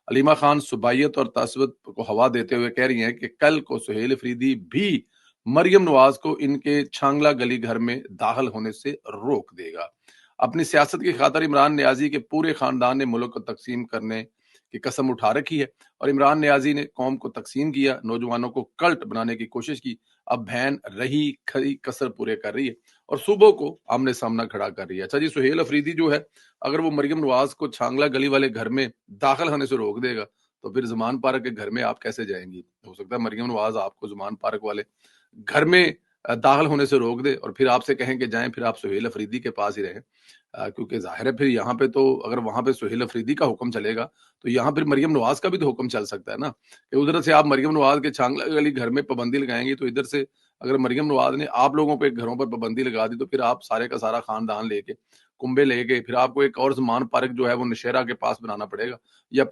علیمہ خان صبائیت اور تعصبت کو ہوا دیتے ہوئے کہہ رہی ہیں کہ کل کو سہیل افریدی بھی مریم نواز کو ان کے چھانگلہ گلی گھر میں داخل ہونے سے روک دے گا۔ اپنی سیاست کی خاطر عمران نیازی کے پورے خاندان نے ملک کو تقسیم کرنے کی قسم اٹھا رکھی ہے، اور عمران نیازی نے قوم کو تقسیم کیا، نوجوانوں کو کلٹ بنانے کی کوشش کی، اب بہن رہی کھری کسر پورے کر رہی ہے اور صوبوں کو آمنے سامنا کھڑا کر رہی ہے۔ اچھا جی، سہیل افریدی جو ہے اگر وہ مریم نواز کو چھانگلہ گلی والے گھر میں داخل ہونے سے روک دے گا تو پھر زمان پارک کے گھر میں آپ کیسے جائیں گی؟ ہو سکتا ہے مریم نواز آپ کو زمان پارک والے گھر میں داخل ہونے سے روک دے اور پھر آپ سے کہیں کہ جائیں، پھر آپ سہیل افریدی کے پاس ہی رہیں، کیونکہ ظاہر ہے پھر یہاں پہ تو اگر وہاں پہ سہیل افریدی کا حکم چلے گا تو یہاں پھر مریم نواز کا بھی تو حکم چل سکتا ہے نا، کہ ادھر سے آپ مریم نواز کے چھانگلہ گلی گھر میں پابندی لگائیں گی تو ادھر سے اگر مریم نواز نے آپ لوگوں پہ گھروں پر پابندی لگا دی تو پھر آپ سارے کا سارا خاندان لے کے کنبے لے کے پھر آپ کو ایک اور زمان پارک جو ہے وہ نشیرہ کے پاس بنانا پڑے گا، یا